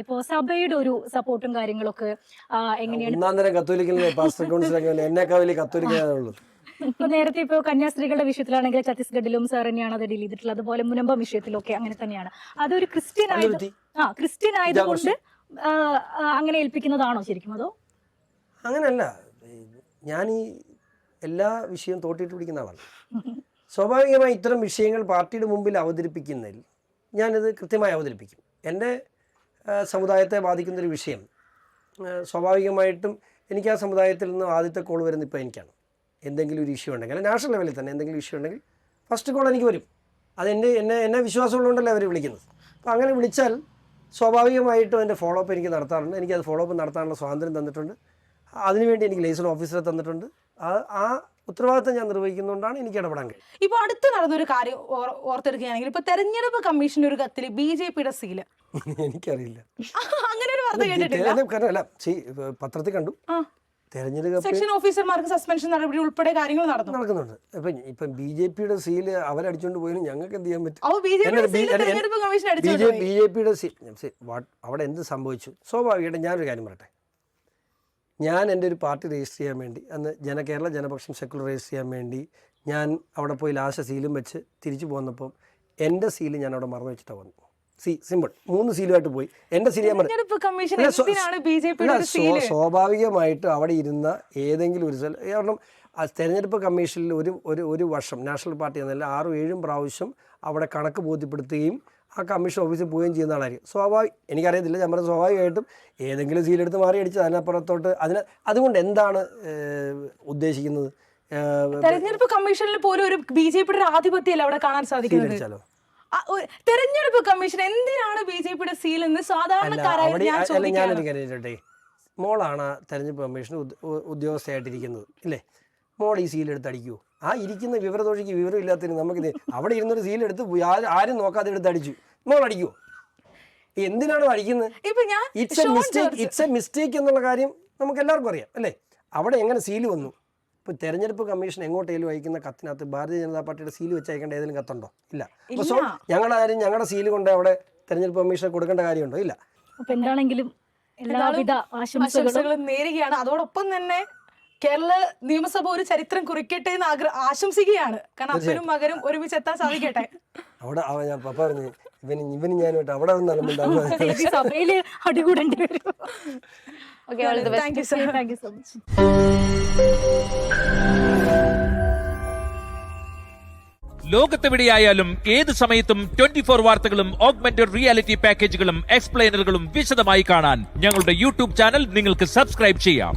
ഇപ്പോ സഭയുടെ ഒരു സപ്പോർട്ടും കാര്യങ്ങളൊക്കെ എങ്ങനെയാണ്? ഒന്നാം തരം കത്തോലിക്കലിലെ പാസ്റ്റർ കൗൺസിൽ എന്നെക്കാൾ വലിയ കത്തോലിക്കലുള്ളൂ. ഇപ്പൊ നേരത്തെ ഇപ്പൊ കന്യാസ്ത്രീകളുടെ വിഷയത്തിലാണെങ്കിൽ ഛത്തീസ്ഗഡിലും സാർ തന്നെയാണ് അത് ഡീൽ ചെയ്തിട്ടുള്ളത്. അതുപോലെ മുനമ്പം വിഷയത്തിലൊക്കെ അങ്ങനെ തന്നെയാണ്. അതൊരു ക്രിസ്ത്യൻ ആയതുകൊണ്ട് അങ്ങനെ ഏൽപ്പിക്കുന്നതാണോ ശരിക്കും? അതോ അങ്ങനെയല്ല, ഞാൻ ഈ എല്ലാ വിഷയവും തോട്ടിട്ട് പിടിക്കുന്ന ആളാണ്. സ്വാഭാവികമായി ഇത്തരം വിഷയങ്ങൾ പാർട്ടിയുടെ മുമ്പിൽ അവതരിപ്പിക്കുന്നതിൽ ഞാനിത് കൃത്യമായി അവതരിപ്പിക്കും. എൻ്റെ സമുദായത്തെ ബാധിക്കുന്നൊരു വിഷയം സ്വാഭാവികമായിട്ടും എനിക്ക് ആ സമുദായത്തിൽ നിന്ന് ആദ്യത്തെ കോൾ വരുന്നത് ഇപ്പോൾ എനിക്കാണ്. എന്തെങ്കിലും ഒരു ഇഷ്യൂ ഉണ്ടെങ്കിൽ, നാഷണൽ ലെവലിൽ തന്നെ എന്തെങ്കിലും ഇഷ്യൂ ഉണ്ടെങ്കിൽ ഫസ്റ്റ് കോൾ എനിക്ക് വരും. അത് എന്നെ വിശ്വാസമുള്ളതുകൊണ്ടല്ലേ അവർ വിളിക്കുന്നത്. അപ്പോൾ അങ്ങനെ വിളിച്ചാൽ സ്വാഭാവികമായിട്ടും എൻ്റെ ഫോളോ അപ്പ് എനിക്ക് നടത്താറുണ്ട്. എനിക്കത് ഫോളോ അപ്പ് നടത്താനുള്ള സ്വാതന്ത്ര്യം തന്നിട്ടുണ്ട്. അതിനുവേണ്ടി എനിക്ക് ലൈസൺ ഓഫീസറെ തന്നിട്ടുണ്ട്. ആ ഉത്തരവാദിത്തം ഞാൻ നിർവഹിക്കുന്നതുകൊണ്ടാണ് എനിക്ക് ഇടപെടാൻ കഴിയും. ഇപ്പോൾ അടുത്ത് നടന്നൊരു കാര്യം ഓർത്തെടുക്കുകയാണെങ്കിൽ ഇപ്പൊ തെരഞ്ഞെടുപ്പ് കമ്മീഷന്റെ ഒരു കത്തിൽ BJPയുടെ സീല് എനിക്കറിയില്ല, അങ്ങനെ ഒരു വാർത്ത കേട്ടിട്ടില്ല. പത്രത്തിൽ കണ്ടു. തെരഞ്ഞെടുപ്പ് സെക്ഷൻ ഓഫീസർമാർക്ക് സസ്പെൻഷൻ നടപടി ഉൾപ്പെടെ കാര്യങ്ങൾ നടക്കുന്നുണ്ട്. ഇപ്പം BJPയുടെ സീല് അവരടിച്ചോണ്ട് പോയാലും ഞങ്ങൾക്ക് എന്ത് ചെയ്യാൻ പറ്റും? BJPയുടെ അവിടെ എന്ത് സംഭവിച്ചു? സ്വാഭാവികമായിട്ട് ഞാനൊരു കാര്യം പറയട്ടെ. ഞാൻ എൻ്റെ ഒരു പാർട്ടി രജിസ്റ്റർ ചെയ്യാൻ വേണ്ടി അന്ന് കേരള ജനപക്ഷം സെക്കുലർ രജിസ്റ്റർ ചെയ്യാൻ വേണ്ടി ഞാൻ അവിടെ പോയി ലാസ്റ്റ് സീലും വെച്ച് തിരിച്ചു പോന്നപ്പം എൻ്റെ സീല് ഞാൻ അവിടെ മറന്നു വെച്ചിട്ടാണ് വന്നു. സിമ്പിൾ 3 സീലുമായിട്ട് പോയി. എൻ്റെ സീൽ സ്വാഭാവികമായിട്ട് അവിടെ ഇരുന്ന ഏതെങ്കിലും ഒരു കാരണം തെരഞ്ഞെടുപ്പ് കമ്മീഷനിൽ ഒരു വർഷം നാഷണൽ പാർട്ടി എന്നല്ല 6-7 പ്രാവശ്യം അവിടെ കണക്ക് ബോധ്യപ്പെടുത്തുകയും ആ കമ്മീഷൻ ഓഫീസിൽ പോവുകയും ചെയ്യുന്ന ആളായിരിക്കും. എനിക്കറിയത്തില്ല, ഞാൻ പറഞ്ഞ സ്വാഭാവികമായിട്ടും ഏതെങ്കിലും സീലെടുത്ത് മാറി അടിച്ച് അതിനപ്പുറത്തോട്ട് അതുകൊണ്ട് എന്താണ് ഉദ്ദേശിക്കുന്നത്? തെരഞ്ഞെടുപ്പ് കമ്മീഷനിൽ പോലും ഒരു BJPയുടെ ആധിപത്യമല്ല അവിടെ കാണാൻ സാധിക്കുന്നത്. തെരഞ്ഞെടുപ്പ് കമ്മീഷൻ എന്തിനാണ് BJPയുടെ സീൽ എന്ന് സാധാരണക്കാരായ ഞാനൊരു കാര്യട്ടെ. മോളാണ് തെരഞ്ഞെടുപ്പ് കമ്മീഷൻ ഉദ്യോഗസ്ഥയായിട്ടിരിക്കുന്നത് ഇല്ലേ? മോൾ ഈ സീലെടുത്ത് അടിക്കുമോ? ആ ഇരിക്കുന്ന വിവരദോഷിക്ക് വിവരം ഇല്ലാത്തതിന് നമുക്ക് അവിടെ ഇരുന്നൊരു സീലെടുത്ത് ആരും നോക്കാതെ എടുത്ത് അടിച്ചു, മോൾ അടിക്കുമോ? എന്തിനാണ് അടിക്കുന്നത്? ഇറ്റ്സ് എ മിസ്റ്റേക്ക് എന്നുള്ള കാര്യം നമുക്ക് എല്ലാവർക്കും അറിയാം അല്ലേ? അവിടെ എങ്ങനെ സീല് വന്നു? ഇപ്പോൾ തെരഞ്ഞെടുപ്പ് കമ്മീഷൻ എങ്ങോട്ടേലും അയക്കുന്ന കത്തിനകത്ത് ഭാരതീയ ജനതാ പാർട്ടിയുടെ സീല് വെച്ച് അയക്കേണ്ട ഏതെങ്കിലും കത്തുണ്ടോ? ഇല്ല. സോ ഞങ്ങളാരും ഞങ്ങളുടെ സീല് കൊണ്ട് അവിടെ തെരഞ്ഞെടുപ്പ് കമ്മീഷന് കൊടുക്കേണ്ട കാര്യമുണ്ടോ? ഇല്ല. അപ്പൊ എന്താണെങ്കിലും എല്ലാവിധ ആശംസകളും നേരുകയാണ്. അതോടൊപ്പം തന്നെ കേരള നിയമസഭ ഒരു ചരിത്രം കുറിക്കട്ടെ എന്ന് ആശംസിക്കുകയാണ്. കാരണം അപ്പനും മകനും ഒരുമിച്ച് എത്താൻ സാധിക്കട്ടെ. അവിടെ ഞാൻ പപ്പ പറഞ്ഞു ഇവന് ഞാനായിട്ട് അവിടെ സഭയില് അടികൂടേണ്ടി വരും. Thank you so much. ലോകത്തെവിടെയായാലും ഏത് സമയത്തും 24 വാർത്തകളും ഓഗ്മെന്റഡ് റിയാലിറ്റി പാക്കേജുകളും എക്സ്പ്ലെയിനറുകളും വിശദമായി കാണാൻ ഞങ്ങളുടെ YouTube ചാനൽ നിങ്ങൾക്ക് സബ്സ്ക്രൈബ് ചെയ്യാം.